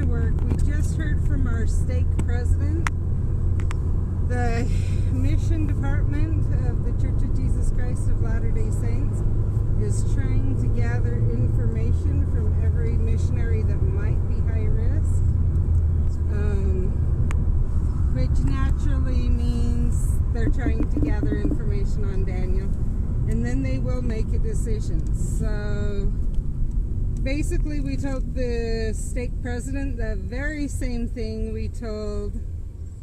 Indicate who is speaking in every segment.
Speaker 1: to work. We just heard from our stake president. The mission department of the Church of Jesus Christ of Latter-day Saints is trying to gather information from every missionary that might be high risk, which naturally means they're trying to gather information on Daniel, and then they will make a decision. So basically we told the stake president the very same thing we told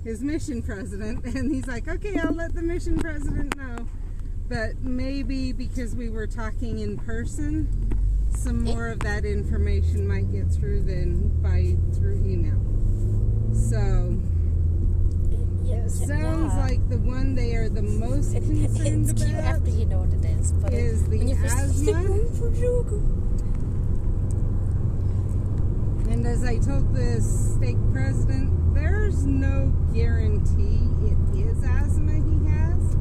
Speaker 1: his mission president, and he's like, okay, I'll let the mission president know. But maybe because we were talking in person, some more of that information might get through than through email. So sounds like the one they are the most concerned about
Speaker 2: after you know what it is, but
Speaker 1: is the asthma. And as I told the stake president, there's no guarantee it is asthma he has.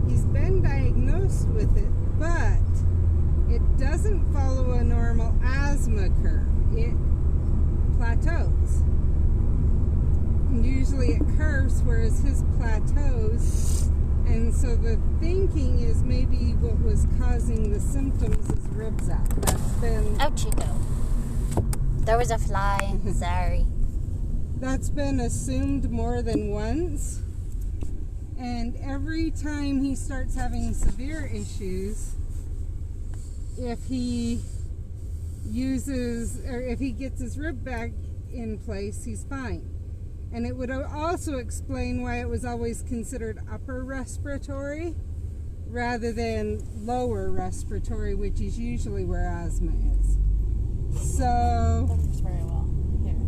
Speaker 1: He's been diagnosed with it, but it doesn't follow a normal asthma curve. It plateaus. And usually it curves, whereas his plateaus. And so the thinking is maybe what was causing the symptoms is ribs out. That's been...
Speaker 2: Oh, Chico. There was a fly. Sorry.
Speaker 1: That's been assumed more than once. And every time he starts having severe issues, if he gets his rib back in place, he's fine. And it would also explain why it was always considered upper respiratory rather than lower respiratory, which is usually where asthma is. So
Speaker 2: That works very well. Here.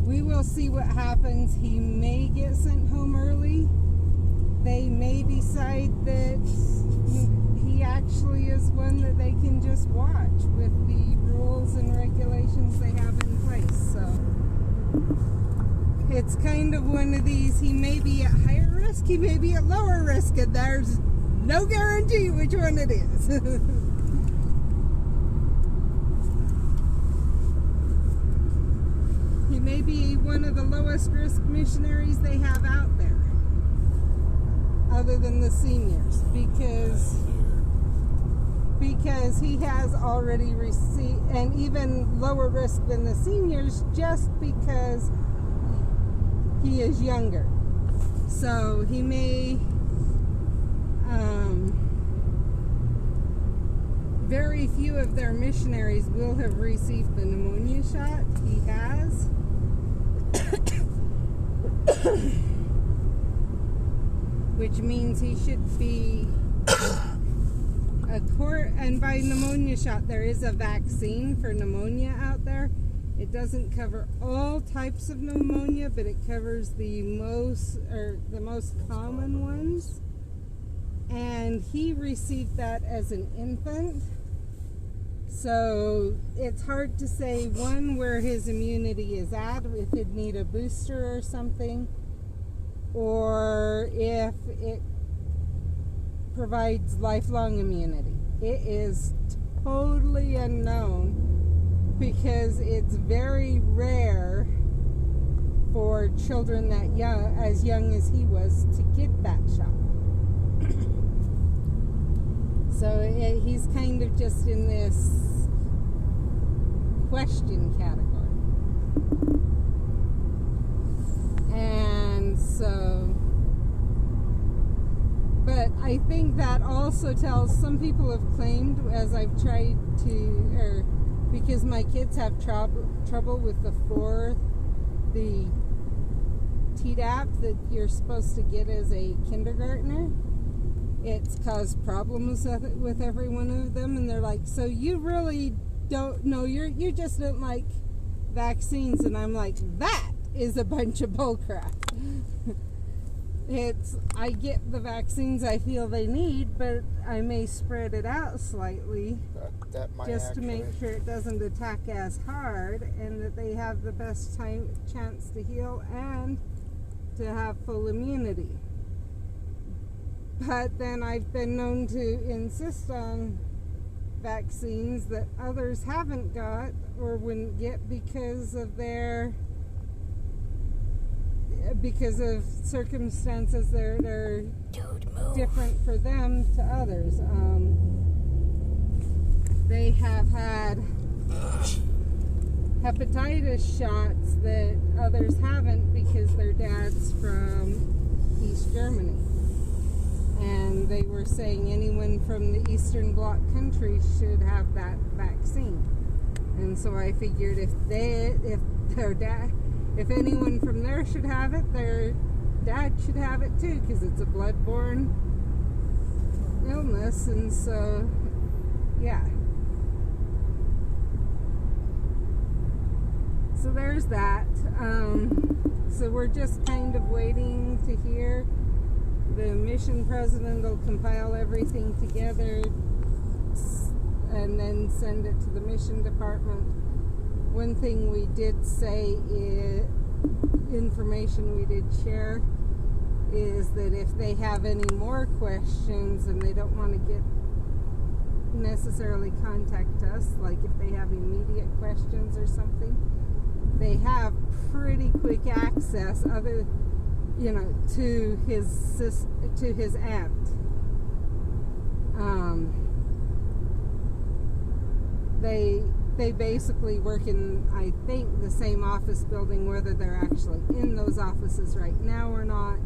Speaker 1: We will see what happens. He may get sent home early. They may decide that he actually is one that they can just watch with the rules and regulations they have in place. So it's kind of one of these, he may be at higher risk, he may be at lower risk, and there's no guarantee which one it is. He may be one of the lowest risk missionaries they have out there, other than the seniors, because he has already received, and even lower risk than the seniors, just because he is younger. So he may, very few of their missionaries will have received the pneumonia shot. He has. Which means he should be and by pneumonia shot, there is a vaccine for pneumonia out there. It doesn't cover all types of pneumonia, but it covers the most common ones. And he received that as an infant. So it's hard to say, one, where his immunity is at, if he'd need a booster or something, or if it provides lifelong immunity. It is totally unknown, because it's very rare for children that young, as young as he was, to get that shot. So he's kind of just in this question category. And so, but I think that also tells, some people have claimed, as I've tried to, because my kids have trouble with the Tdap that you're supposed to get as a kindergartner. It's caused problems with every one of them, and they're like, so you really don't know, you just don't like vaccines. And I'm like, that is a bunch of bullcrap. I get the vaccines I feel they need, but I may spread it out slightly
Speaker 3: that might
Speaker 1: just to make sure it doesn't attack as hard, and that they have the best chance to heal and to have full immunity. But then I've been known to insist on vaccines that others haven't got or wouldn't get because of circumstances they're different for them to others. They have had hepatitis shots that others haven't because their dad's from East Germany. And they were saying anyone from the Eastern Bloc countries should have that vaccine. And so I figured if anyone from there should have it, their dad should have it too, because it's a bloodborne illness. And so, yeah. So there's that. So we're just kind of waiting to hear. The mission president will compile everything together and then send it to the mission department. One thing we did say, information we did share, is that if they have any more questions and they don't want to necessarily contact us, like if they have immediate questions or something, they have pretty quick access to his aunt. They basically work in, I think, the same office building, whether they're actually in those offices right now or not,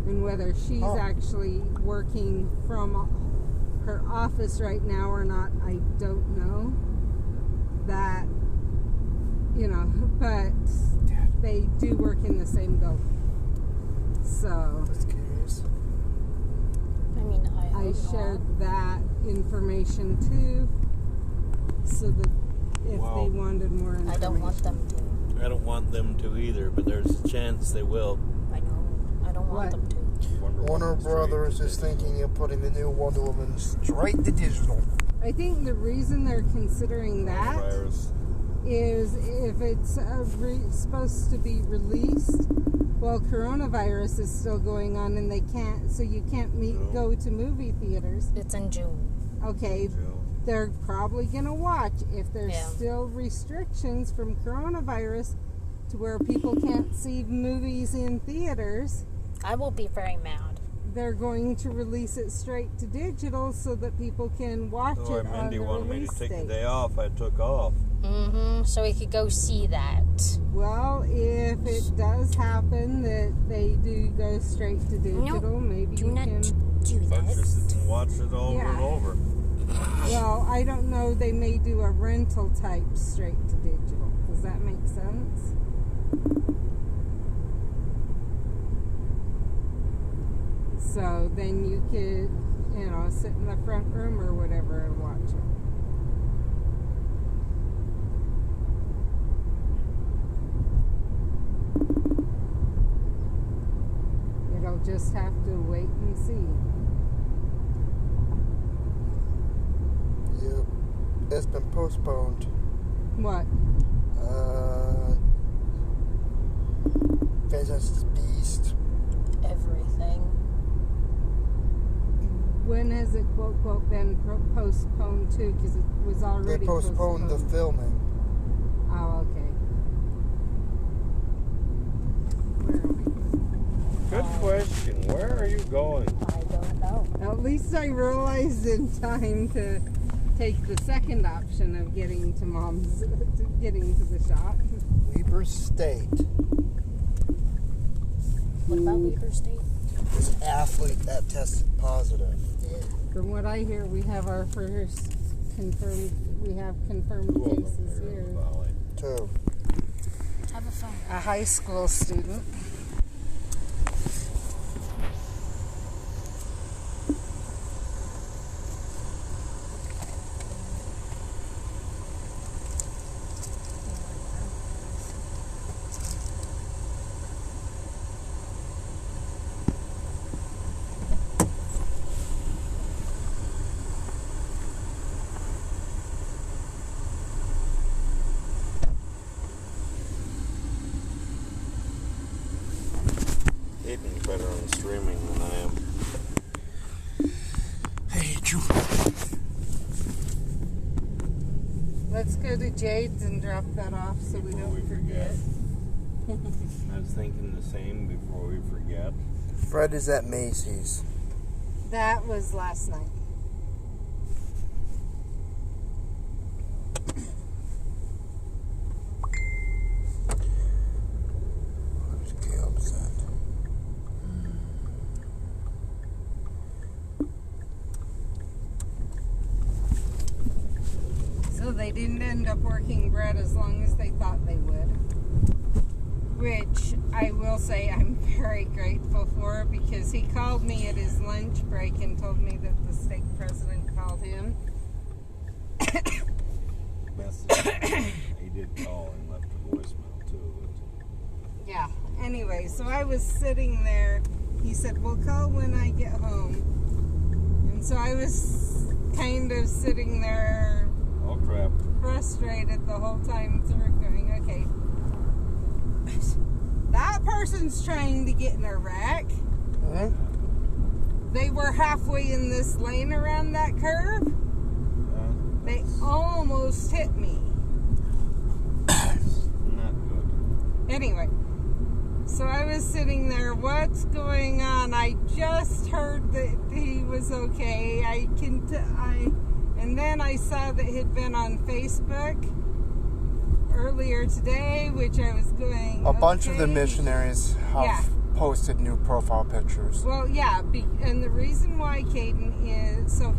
Speaker 1: and whether she's actually working from her office right now or not, I don't know. That, but they do work in the same building. So
Speaker 3: That's curious.
Speaker 2: I
Speaker 1: shared that information too, so that if they wanted more information.
Speaker 2: I don't want them to.
Speaker 4: I don't want them to either, but there's a chance they will.
Speaker 2: I know. I don't want them to.
Speaker 3: Warner Brothers is thinking of putting the new Wonder Woman straight to digital.
Speaker 1: I think the reason they're considering that is if it's supposed to be released while coronavirus is still going on, and you can't go to movie theaters.
Speaker 2: It's in June.
Speaker 1: Okay, they're probably gonna watch if there's still restrictions from coronavirus to where people can't see movies in theaters.
Speaker 2: I will be very mad.
Speaker 1: They're going to release it straight to digital so that people can watch it on
Speaker 4: Mindy
Speaker 1: the
Speaker 4: wanted me
Speaker 1: release
Speaker 4: to take
Speaker 1: date.
Speaker 4: the day off. I took off.
Speaker 2: So we could go see that.
Speaker 1: Well, if it does happen that they do go straight to digital, maybe you can
Speaker 2: do that.
Speaker 4: Purchase it and watch it over and over.
Speaker 1: Well, I don't know. They may do a rental type straight to digital. Does that make sense? So then you could, sit in the front room or whatever and watch it. It'll just have to wait and see.
Speaker 3: Yep. It's been postponed.
Speaker 1: What?
Speaker 3: Fantastic Beast.
Speaker 2: Everything.
Speaker 1: When has it quote been postponed to? Because it was already
Speaker 3: They postponed the filming.
Speaker 1: Oh, okay. Where am
Speaker 4: Good question. Where are you going?
Speaker 2: I don't know.
Speaker 1: I? At least I realized in time to take the second option of getting to getting to the shop.
Speaker 3: Weber State.
Speaker 2: What about Weber State?
Speaker 3: This athlete that tested positive.
Speaker 1: From what I hear, we have our first confirmed cases here.
Speaker 3: Two.
Speaker 2: Have a phone.
Speaker 1: A high school student. Let's go to Jade's and drop that off so we
Speaker 4: Before
Speaker 1: don't forget.
Speaker 4: I was thinking the same before we forget.
Speaker 3: Fred is at Macy's.
Speaker 1: That was last night.
Speaker 3: Where's Caleb's at?
Speaker 1: So they didn't end up working bread as long as they thought they would. Which I will say I'm very grateful for, because he called me at his lunch break and told me that the stake president called him.
Speaker 4: He did call and left a voicemail too.
Speaker 1: Yeah. Anyway, so I was sitting there. He said, "We'll call when I get home." And so I was kind of sitting there,
Speaker 4: All crap.
Speaker 1: frustrated the whole time through, going, okay, that person's trying to get in a wreck.
Speaker 3: Hmm?
Speaker 1: They were halfway in this lane around that curve. They almost hit me.
Speaker 4: Not good.
Speaker 1: Anyway, so I was sitting there, what's going on? I just heard that he was okay. And then I saw that he'd been on Facebook earlier today, which I was going,
Speaker 3: A bunch of the
Speaker 1: okay.
Speaker 3: missionaries have posted new profile pictures.
Speaker 1: Well, yeah, and the reason why, Caden, is, so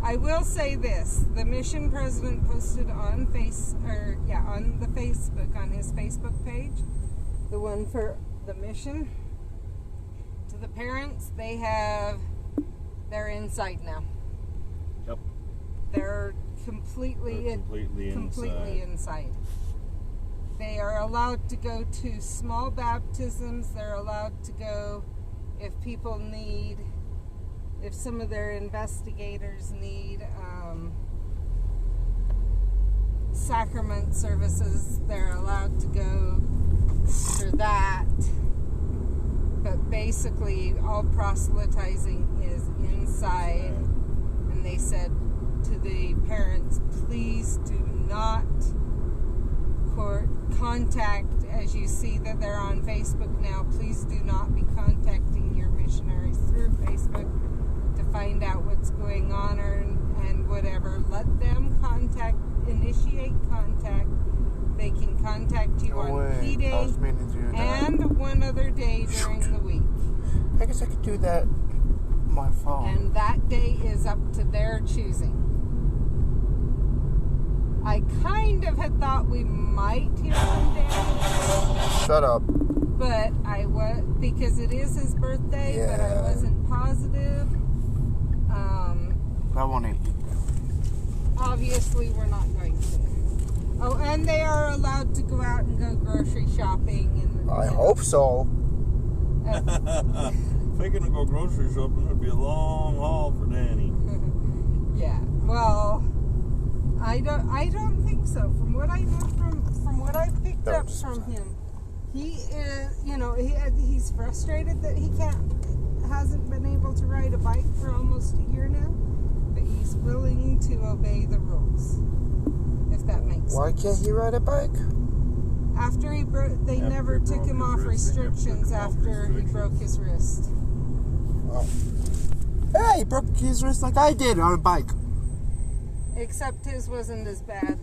Speaker 1: I will say this, the mission president posted on on the Facebook, on his Facebook page, the one for the mission, to the parents, they're inside now.
Speaker 4: Yep.
Speaker 1: They're completely inside. They are allowed to go to small baptisms. They're allowed to go if people need, if some of their investigators need sacrament services, they're allowed to go for that. But basically, all proselytizing is inside. And they said to the parents, please do not contact, as you see that they're on Facebook now, please do not be contacting your missionaries through Facebook to find out what's going on and whatever. Let them initiate contact. They can contact you on P Day and one other day during the week.
Speaker 3: I guess I could do that on my phone.
Speaker 1: And that day is up to their choosing. I kind of had thought we might hear from Dad.
Speaker 3: Shut up.
Speaker 1: But I was, because it is his birthday, but I wasn't positive.
Speaker 3: I want to eat.
Speaker 1: Obviously, we're not going to. Oh, and they are allowed to go out and go grocery shopping.
Speaker 3: I hope so.
Speaker 4: If I can go grocery shopping, it'd be a long haul for Danny.
Speaker 1: Yeah. Well, I don't think so. From what I know, from what I picked up from him, he is, he's frustrated that he hasn't been able to ride a bike for almost a year now, but he's willing to obey the rules, if that makes sense.
Speaker 3: Why can't he ride a bike?
Speaker 1: After they never took him off restrictions after he broke his wrist.
Speaker 3: Oh. Hey, he broke his wrist like I did on a bike.
Speaker 1: Except his wasn't as bad.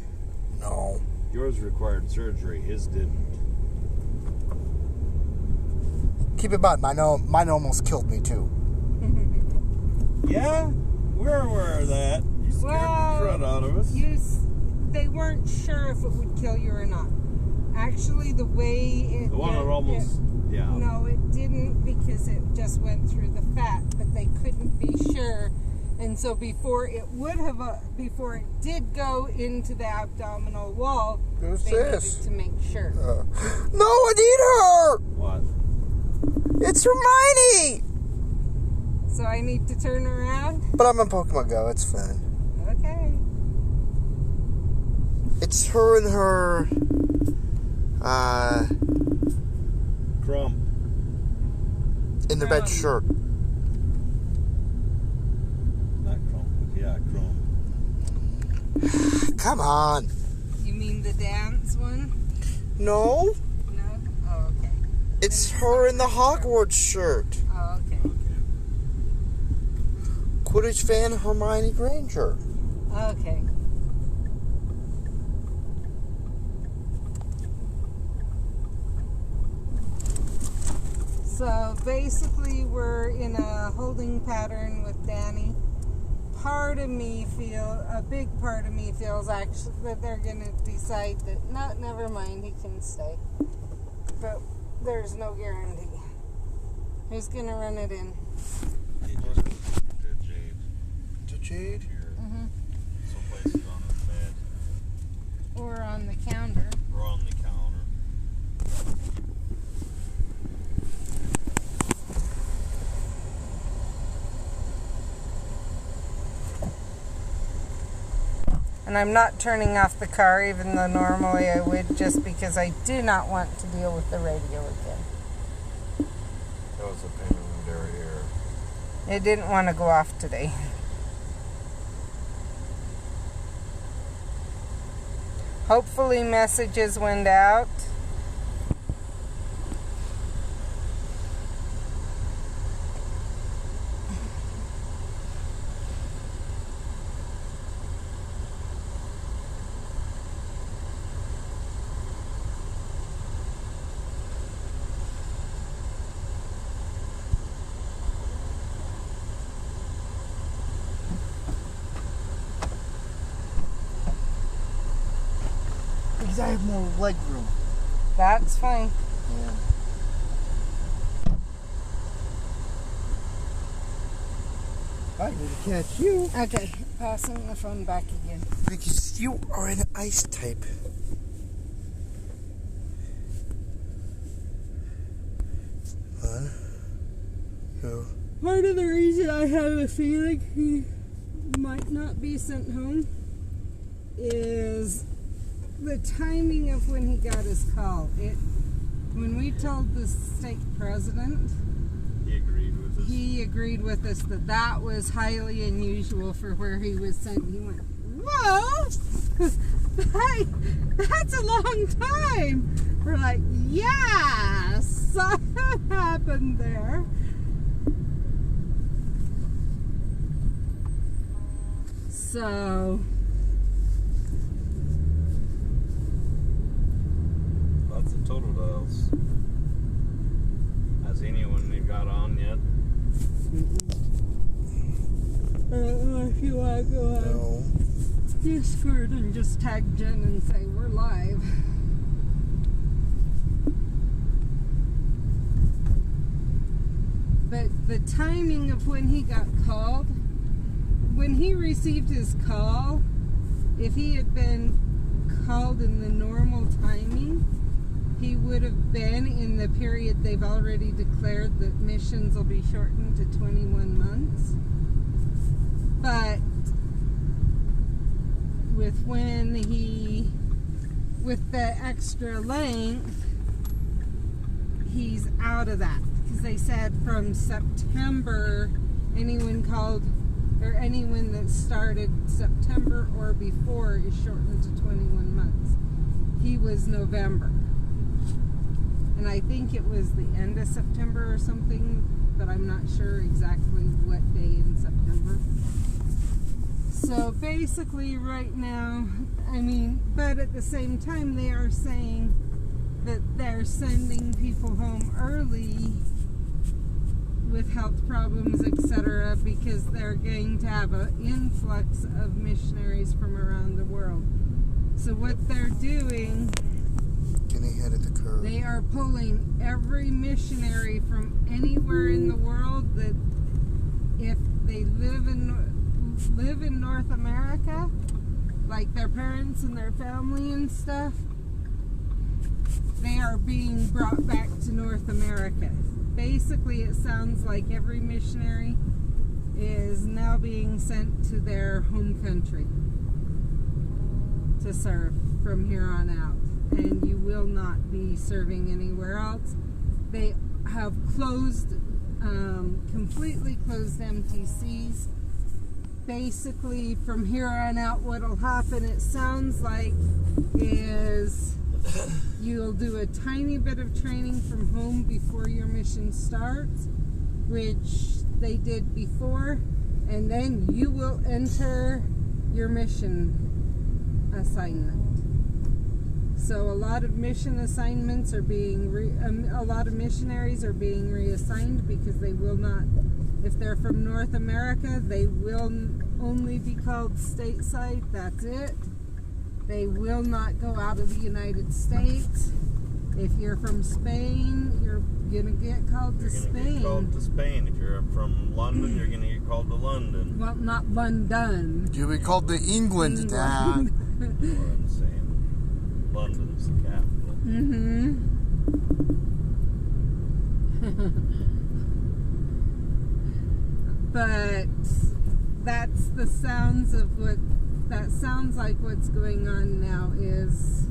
Speaker 3: No.
Speaker 4: Yours required surgery, his didn't.
Speaker 3: Keep in mind, mine almost killed me too.
Speaker 4: Yeah? We're aware of that. You scared the crud out of us.
Speaker 1: They weren't sure if it would kill you or not. Actually, the way it...
Speaker 4: The one that almost... yeah.
Speaker 1: No, it didn't, because it just went through the fat, but they couldn't be sure. And so before it did go into the abdominal wall,
Speaker 3: Who's
Speaker 1: they
Speaker 3: this?
Speaker 1: needed to make sure.
Speaker 3: No, I need her!
Speaker 4: What?
Speaker 3: It's Hermione!
Speaker 1: So I need to turn around?
Speaker 3: But I'm in Pokemon Go, it's fine.
Speaker 1: Okay.
Speaker 3: It's her and her,
Speaker 4: Crumb.
Speaker 3: in the red shirt.
Speaker 4: Not Crumb, but yeah, Crumb.
Speaker 3: Come on.
Speaker 1: You mean the dance one?
Speaker 3: No,
Speaker 1: No? Oh, okay.
Speaker 3: it's her in the Hogwarts shirt.
Speaker 1: Oh, okay.
Speaker 3: Quidditch fan Hermione Granger.
Speaker 1: Okay. So basically we're in a holding pattern with Danny. A big part of me feels actually that they're going to decide that, no, never mind, he can stay. But there's no guarantee. Who's going to run it in?
Speaker 3: To Jade?
Speaker 1: Mm-hmm.
Speaker 4: Someplace on his bed.
Speaker 1: Or on the counter.
Speaker 4: Or on the counter.
Speaker 1: And I'm not turning off the car even though normally I would, just because I do not want to deal with the radio again.
Speaker 4: That was a pain in the derriere.
Speaker 1: It didn't want to go off today. Hopefully messages went out.
Speaker 3: Because I have more leg room.
Speaker 1: That's fine.
Speaker 3: Yeah. I need to catch you.
Speaker 1: Okay, passing the phone back again.
Speaker 3: Because you are an ice type. One, two.
Speaker 1: Part of the reason I have a feeling he might not be sent home is the timing of when he got his call. When we told the state president,
Speaker 4: He agreed with us.
Speaker 1: he agreed with us that was highly unusual for where he was sent. He went, whoa, that's a long time. We're like, yeah, something happened there. So,
Speaker 4: Lots of total dials. Has anyone got on yet?
Speaker 1: I don't know if you want to go on
Speaker 3: No.
Speaker 1: Discord and just tag Jen and say we're live. But the timing of when he got called, when he received his call, if he had been called in the normal timing, he would have been in the period they've already declared that missions will be shortened to 21 months. But with the extra length, he's out of that. Because they said from September, anyone that started September or before is shortened to 21 months. He was November. And I think it was the end of September or something, but I'm not sure exactly what day in September. So basically right now, but at the same time they are saying that they're sending people home early with health problems, etc., because they're going to have an influx of missionaries from around the world. So what they're doing,
Speaker 3: Getting ahead of the curve.
Speaker 1: they are pulling every missionary from anywhere in the world that if they live in North America, like their parents and their family and stuff, they are being brought back to North America. Basically, it sounds like every missionary is now being sent to their home country to serve from here on out. And you will not be serving anywhere else. They have completely closed MTCs. basically from here on out what'll happen, it sounds like, is you'll do a tiny bit of training from home before your mission starts, which they did before, and then you will enter your mission assignment. So a lot of mission assignments are being a lot of missionaries are being reassigned because they will not, if they're from North America, they will only be called stateside. That's it. They will not go out of the United States. If you're from Spain, you're gonna get called to Spain.
Speaker 4: You're gonna get called to Spain. If you're from London, you're gonna get called to London.
Speaker 1: Well, not London.
Speaker 3: You'll be called to England, Dad.
Speaker 4: What I'm saying, London's the capital.
Speaker 1: Mm-hmm. But that's the sounds of what that sounds like. What's going on now is,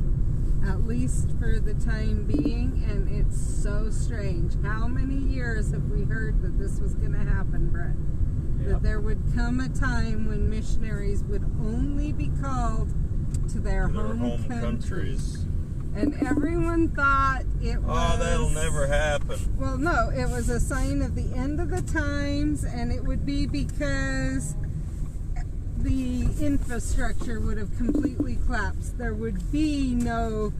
Speaker 1: at least for the time being, and it's so strange. How many years have we heard that this was going to happen, Brett?
Speaker 4: Yep.
Speaker 1: That there would come a time when missionaries would only be called to their home
Speaker 4: countries.
Speaker 1: And everyone thought it was...
Speaker 4: Oh, that'll never happen.
Speaker 1: Well, no, it was a sign of the end of the times, and it would be because the infrastructure would have completely collapsed. There would be no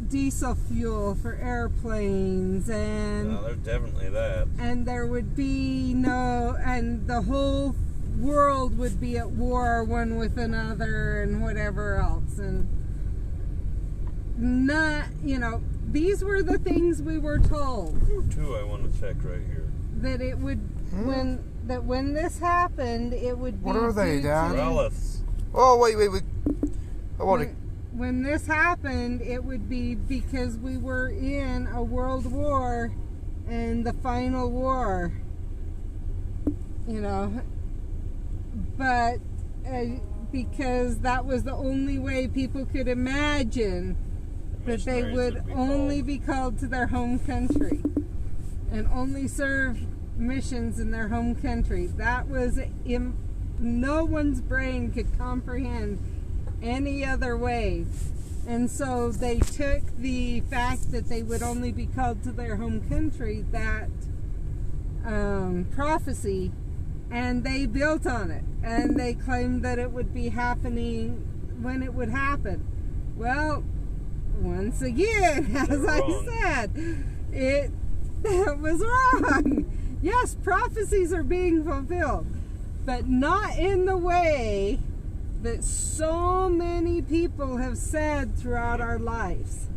Speaker 1: diesel fuel for airplanes, and
Speaker 4: No, there's definitely that.
Speaker 1: and there would be no, and the whole world would be at war one with another and whatever else. And not, these were the things we were told.
Speaker 4: Two I want to check right here.
Speaker 1: That it would, when this happened, it would be...
Speaker 3: What are they,
Speaker 1: due
Speaker 3: Dad?
Speaker 1: to-
Speaker 4: Relics.
Speaker 3: Oh, wait. I want to...
Speaker 1: When this happened, it would be because we were in a world war, and the final war, but because that was the only way people could imagine that they would only be called to their home country and only serve missions in their home country. That was no one's brain could comprehend any other way. And so they took the fact that they would only be called to their home country, that prophecy, and they built on it, and they claimed that it would be happening when it would happen. Well, once again, as I said, it was wrong. Yes, prophecies are being fulfilled, but not in the way that so many people have said throughout our lives.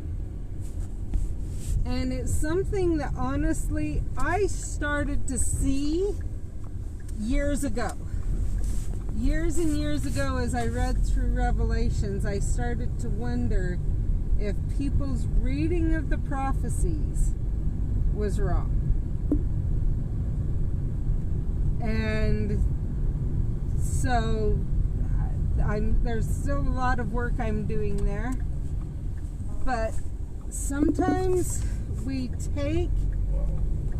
Speaker 1: And it's something that honestly I started to see years ago. Years and years ago, as I read through Revelations, I started to wonder if people's reading of the prophecies was wrong. And so there's still a lot of work I'm doing there, but sometimes we take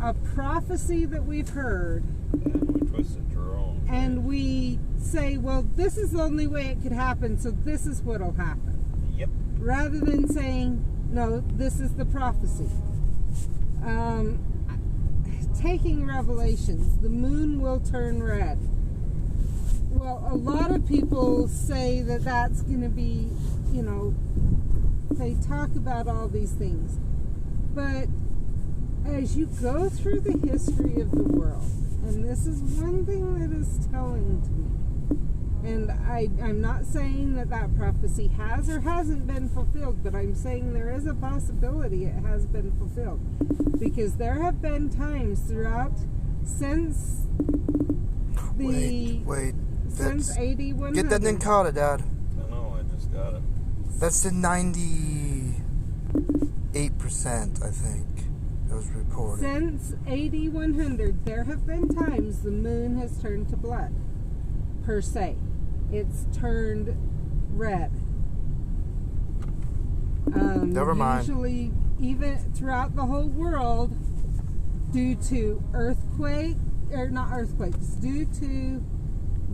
Speaker 1: a prophecy that we've heard
Speaker 4: And we twist it to our own.
Speaker 1: and we say, well, this is the only way it could happen, so this is what'll happen.
Speaker 4: Yep.
Speaker 1: Rather than saying, no, this is the prophecy. Taking Revelations, the moon will turn red. Well, a lot of people say that that's going to be, they talk about all these things. But as you go through the history of the world, and this is one thing that is telling to me, and I'm not saying that prophecy has or hasn't been fulfilled, but I'm saying there is a possibility it has been fulfilled. Because there have been times throughout, since the...
Speaker 3: Wait.
Speaker 1: Since
Speaker 3: That's,
Speaker 1: 8100.
Speaker 3: get that Ninkata, Dad.
Speaker 4: I know, I just got it.
Speaker 3: That's the 98%, I think, that was reported.
Speaker 1: Since 8100, there have been times the moon has turned to blood, per se. It's turned red.
Speaker 3: Never mind.
Speaker 1: Usually, even throughout the whole world, due to due to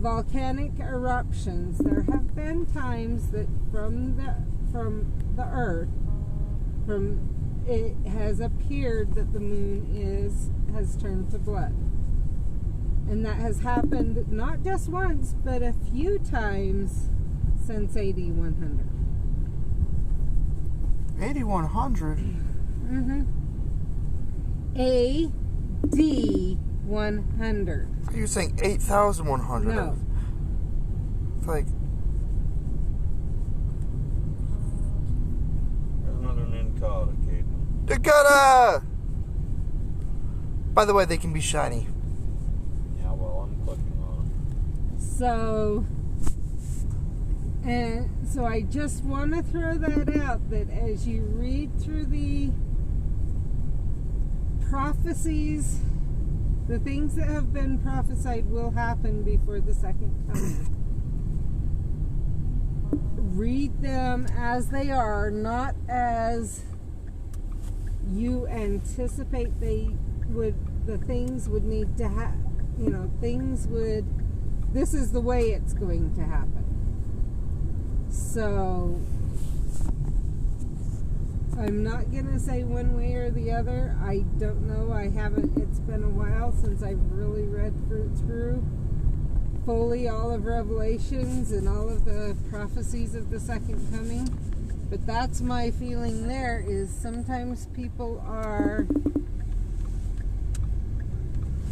Speaker 1: volcanic eruptions. There have been times that from the earth, it has appeared that the moon has turned to blood. And that has happened not just once, but a few times since AD 100.
Speaker 3: 8100.
Speaker 1: Mm-hmm. AD 100.
Speaker 3: Are you saying 8,100?
Speaker 1: No.
Speaker 3: It's like,
Speaker 4: There's another Nincada, Caden.
Speaker 3: Dakota! By the way, they can be shiny.
Speaker 4: Yeah, well, I'm clicking on
Speaker 1: So I just want to throw that out, that as you read through the prophecies, the things that have been prophesied will happen before the second coming. Read them as they are, not as you anticipate the things would need to happen. This is the way it's going to happen. So I'm not going to say one way or the other. I don't know. It's been a while since I've really read through fully all of Revelations and all of the prophecies of the second coming. But that's my feeling there, is sometimes people are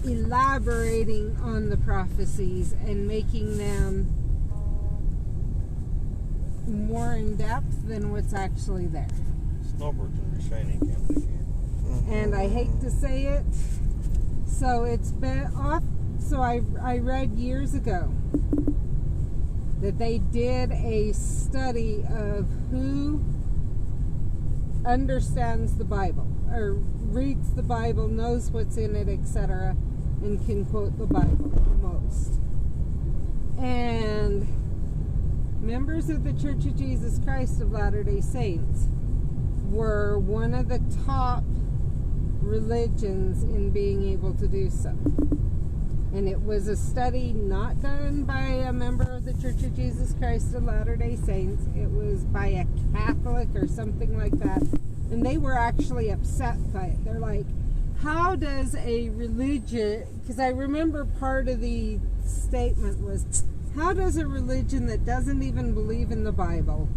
Speaker 1: elaborating on the prophecies and making them more in depth than what's actually there.
Speaker 4: Snowbirds are shiny, can't they?
Speaker 1: And I hate to say it, so it's been off. So I read years ago that they did a study of who understands the Bible or reads the Bible, knows what's in it, etc., and can quote the Bible the most. And members of the Church of Jesus Christ of Latter-day Saints were one of the top religions in being able to do so. And it was a study not done by a member of the Church of Jesus Christ of Latter-day Saints. It was by a Catholic or something like that. And they were actually upset by it. They're like, how does a religion... Because I remember part of the statement was, how does a religion that doesn't even believe in the Bible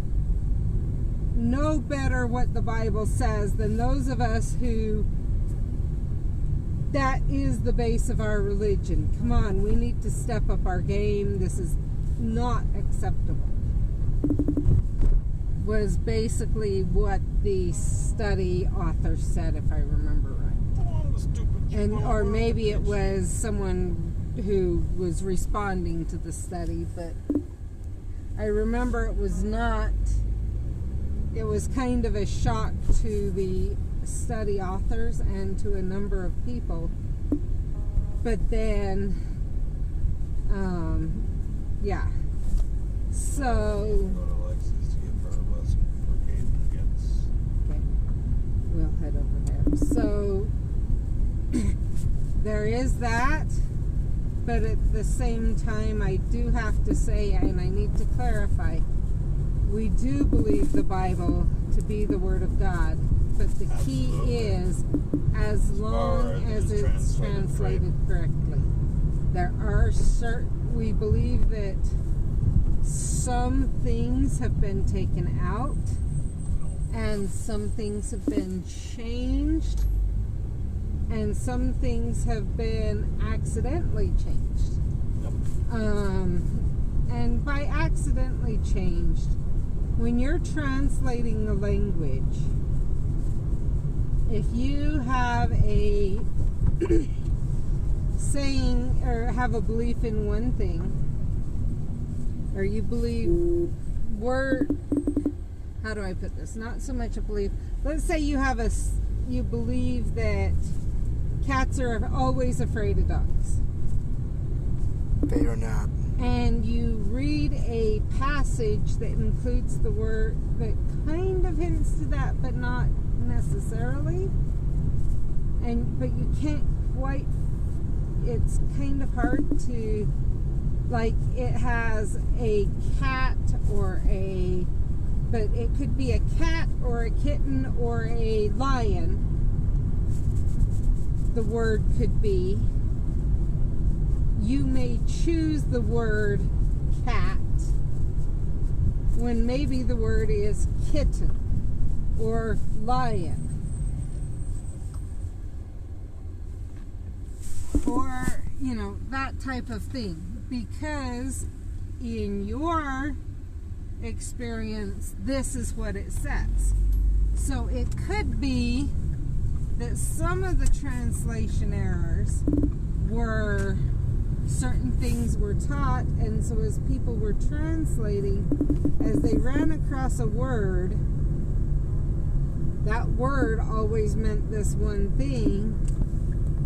Speaker 1: know better what the Bible says than those of us who... That is the base of our religion. Come on, we need to step up our game. This is not acceptable. Was basically what the study author said, if I remember right. Or maybe it was someone who was responding to the study, but I remember it was not. It was kind of a shock to the study authors and to a number of people, but then yeah, so okay, we'll head over there. So there is that, but at the same time I do have to say, and I need to clarify, we do believe the Bible to be the Word of God. But the key is, as long as it's translated correctly. There are we believe that some things have been taken out and some things have been changed and some things have been accidentally changed. And by accidentally changed, when you're translating a language, if you have a saying or have a belief in one thing, or you believe how do I put this? Not so much a belief. Let's say you believe that cats are always afraid of dogs.
Speaker 3: They are not.
Speaker 1: And you read a passage that includes the word that kind of hints to that, but not necessarily, but you can't quite, it's kind of hard to like it has a cat but it could be a cat or a kitten or a lion. The word could be. You may choose the word cat when maybe the word is kitten or lion. Or, that type of thing. Because in your experience, this is what it says. So it could be that some of the translation errors were certain things were taught, and so as people were translating, as they ran across a word, that word always meant this one thing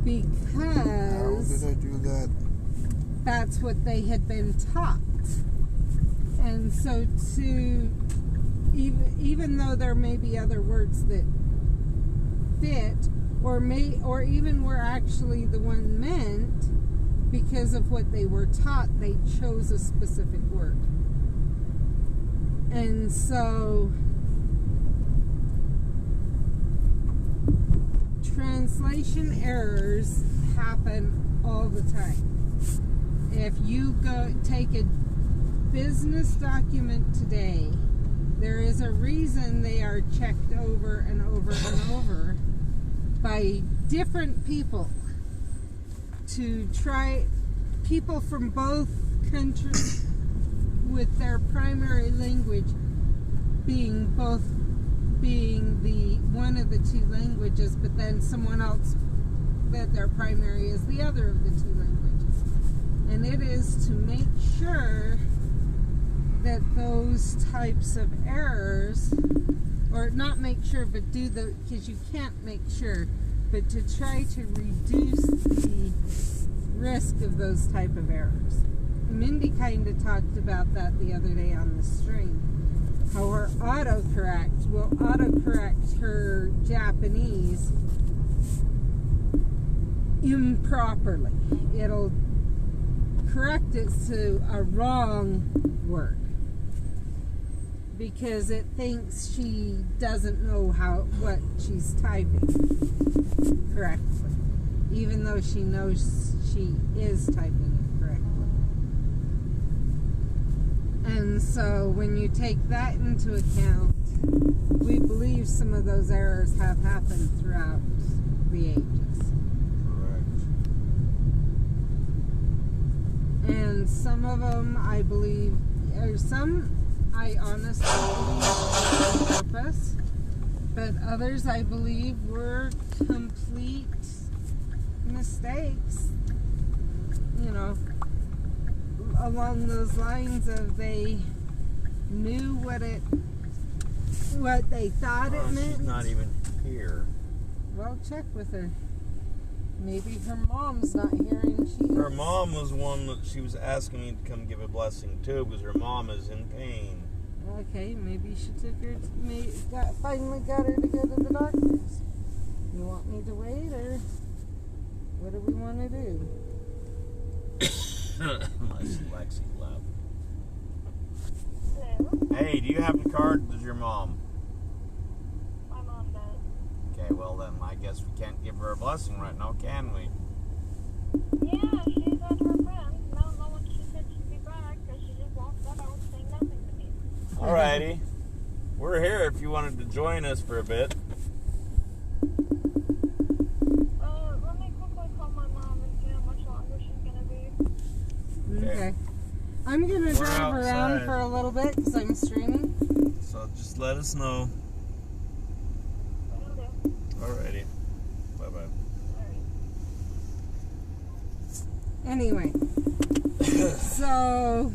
Speaker 1: because
Speaker 3: how did I do that?
Speaker 1: That's what they had been taught. And so even though there may be other words that fit or even were actually the one meant, because of what they were taught, they chose a specific word. And so translation errors happen all the time. If you go take a business document today, there is a reason they are checked over and over and over by different people to try people from both countries with their primary language being the one of the two languages, but then someone else that their primary is the other of the two languages. And it is to make sure that those types of errors, or not make sure, but because you can't make sure, but to try to reduce the risk of those type of errors. Mindy kind of talked about that the other day on the stream. How her autocorrect will autocorrect her Japanese improperly. It'll correct it to a wrong word because it thinks she doesn't know what she's typing correctly, even though she knows she is typing it correctly. And so when you take that into account, we believe some of those errors have happened throughout the ages.
Speaker 4: Correct.
Speaker 1: And some of them I believe, or some I honestly believe were on purpose, but others I believe were complete mistakes, along those lines of they knew what they thought it meant.
Speaker 4: She's not even here.
Speaker 1: Well, check with her. Maybe her mom's not here and she
Speaker 4: Her
Speaker 1: is.
Speaker 4: mom was one that she was asking me to come give a blessing to because her mom is in pain.
Speaker 1: Okay, maybe she took her. Finally got her to go to the doctors. You want me to wait, or what do we want to do?
Speaker 4: My Lexi left.
Speaker 5: Hello?
Speaker 4: Hey, do you have the card? Does your mom?
Speaker 5: My mom does.
Speaker 4: Okay, well then I guess we can't give her a blessing right now, can we?
Speaker 5: Yeah, she's at her friend's. I don't know when she said she'd be back, because she just walked out saying nothing to me.
Speaker 4: Alrighty. We're here if you wanted to join us for a bit.
Speaker 5: Let me quickly call my mom and see how much longer she's going to be.
Speaker 1: Okay. I'm going to
Speaker 4: We're
Speaker 1: drive around
Speaker 4: outside.
Speaker 1: for a little bit because I'm streaming.
Speaker 4: So just let us know.
Speaker 5: Will do.
Speaker 4: Alrighty. Bye-bye.
Speaker 5: Alright.
Speaker 1: Anyway. So...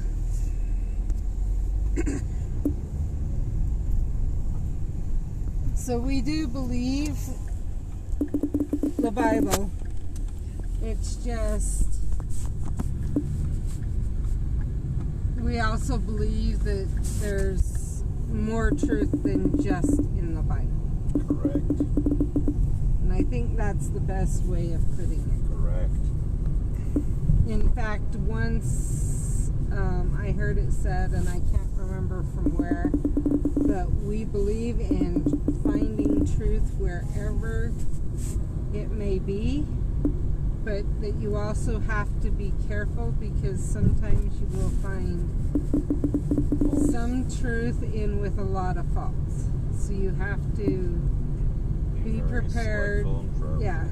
Speaker 1: So we do believe the Bible. It's just we also believe that there's more truth than just in the Bible.
Speaker 4: Correct.
Speaker 1: And I think that's the best way of putting it.
Speaker 4: Correct.
Speaker 1: In fact, once I heard it said, and I can't remember from where, but we believe in finding truth wherever it may be, but that you also have to be careful because sometimes you will find some truth in with a lot of faults. So you have to be prepared. Yeah,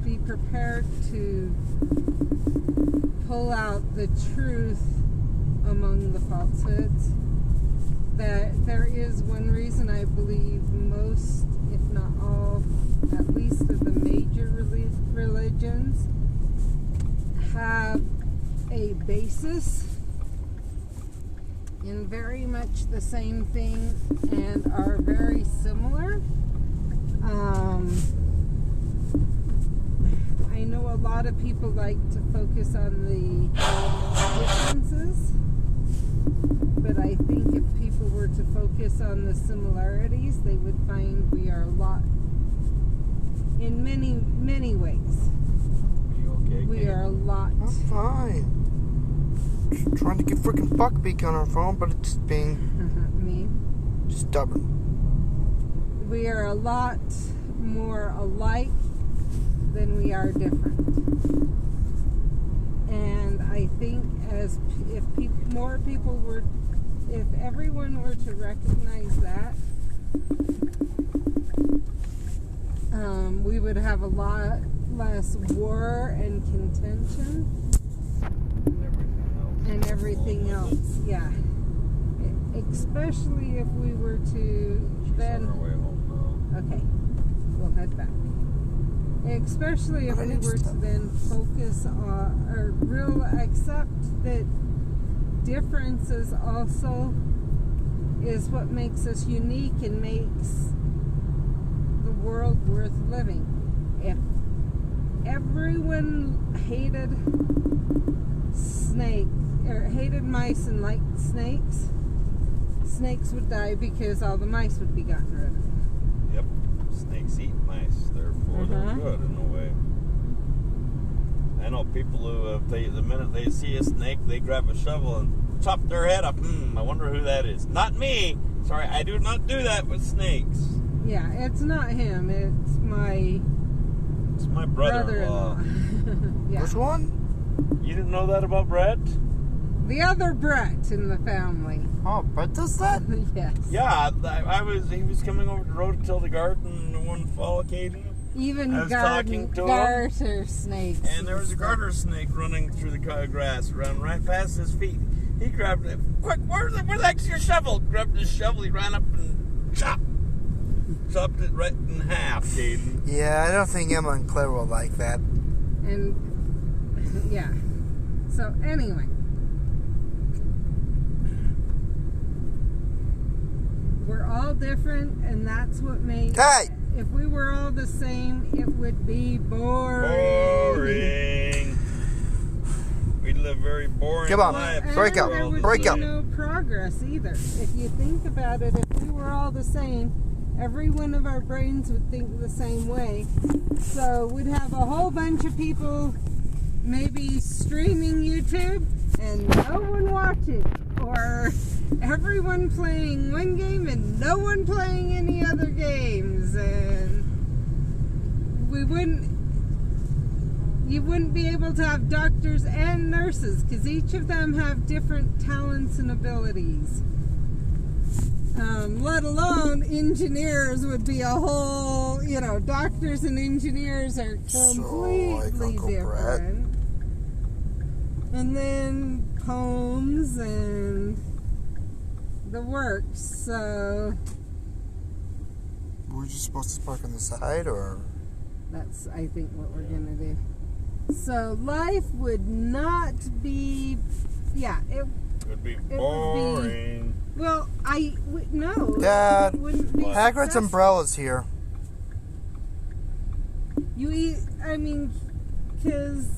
Speaker 1: be prepared to pull out the truth among the falsehoods. That there is one reason I believe most, if not all, at least of the major religions have a basis in very much the same thing and are very similar. I know a lot of people like to focus on the differences, but I think if people were to focus on the similarities, they would find we are a lot, in many, many ways.
Speaker 4: Are you okay?
Speaker 1: We are a lot.
Speaker 3: I'm fine. Just trying to get freaking Buckbeak on our phone, but it's being
Speaker 1: Me.
Speaker 3: stubborn.
Speaker 1: We are a lot more alike than we are different. And I think if more people were, if everyone were to recognize that, we would have a lot less war and contention and everything else. Yeah. Especially if we were to then.
Speaker 4: On our way home now.
Speaker 1: Okay, we'll head back. Especially if we were to then focus on, or accept that differences also is what makes us unique and makes the world worth living. If everyone hated hated mice and liked snakes, snakes would die because all the mice would be gotten rid of.
Speaker 4: Yep. Snakes eat mice, therefore they're good in a way. I know people who, the minute they see a snake, they grab a shovel and chop their head up. I wonder who that is. Not me. Sorry, I do not do that with snakes.
Speaker 1: Yeah, it's not him. It's my
Speaker 4: brother-in-law.
Speaker 1: Yeah.
Speaker 3: Which one?
Speaker 4: You didn't know that about Brett?
Speaker 1: The other Brett in the family.
Speaker 3: Oh, Brett does that?
Speaker 1: Yes.
Speaker 4: Yeah, he was coming over the road to till the garden one fall occasion.
Speaker 1: Even
Speaker 4: I was talking to him,
Speaker 1: garter snakes.
Speaker 4: And there was a garter snake running through the grass, ran right past his feet. He grabbed it. Quick, where's your shovel? Grabbed his shovel, he ran up and chopped it right in half, Caden.
Speaker 3: Yeah, I don't think Emma and Claire will like that.
Speaker 1: And, yeah. So, anyway. We're all different, and that's what makes...
Speaker 3: Hey!
Speaker 1: If we were all the same, it would be boring.
Speaker 4: Boring. We'd live very boring
Speaker 3: Come on,
Speaker 4: lives.
Speaker 3: break up,
Speaker 1: There would
Speaker 3: break
Speaker 1: be
Speaker 3: up.
Speaker 1: no progress either. If you think about it, if we were all the same, every one of our brains would think the same way. So we'd have a whole bunch of people maybe streaming YouTube and no one watching, or everyone playing one game and no one playing any other games, and you wouldn't be able to have doctors and nurses because each of them have different talents and abilities. Let alone engineers would be a whole, doctors and engineers are completely different. And then poems and the works, so...
Speaker 3: Were you just supposed to park on the side, or...?
Speaker 1: That's, I think, what we're going to do. So, life would not be... Yeah, it
Speaker 4: would be
Speaker 1: it
Speaker 4: boring.
Speaker 1: Would be, well, no.
Speaker 3: Dad,
Speaker 1: it wouldn't be
Speaker 3: Hagrid's
Speaker 1: successful.
Speaker 3: umbrella's here.
Speaker 1: Because...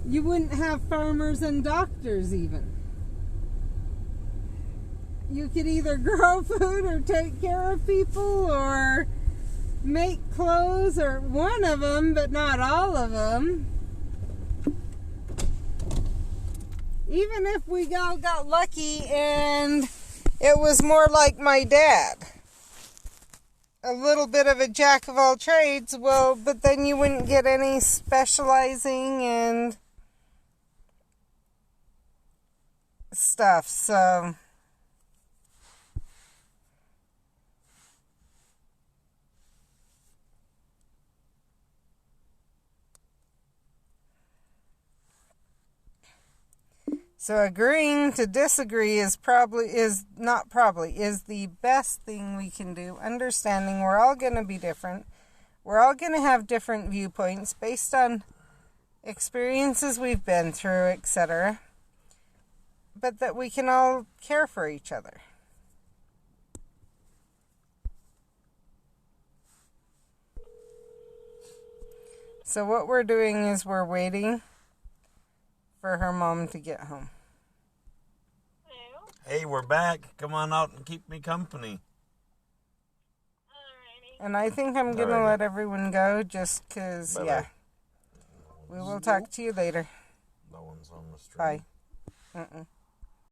Speaker 1: you wouldn't have farmers and doctors, even. You could either grow food or take care of people or make clothes, or one of them, but not all of them. Even if we all got lucky and it was more like my dad, a little bit of a jack of all trades, well, but then you wouldn't get any specializing and stuff, so agreeing to disagree is the best thing we can do. Understanding we're all going to be different. We're all going to have different viewpoints based on experiences we've been through, etc. But that we can all care for each other. So what we're doing is we're waiting for her mom to get home.
Speaker 5: Hello?
Speaker 4: Hey, we're back. Come on out and keep me company.
Speaker 5: Alrighty.
Speaker 1: And I think I'm going to let everyone go just because, yeah. We will talk to you later.
Speaker 4: No one's on the street.
Speaker 1: Bye. Mm-mm.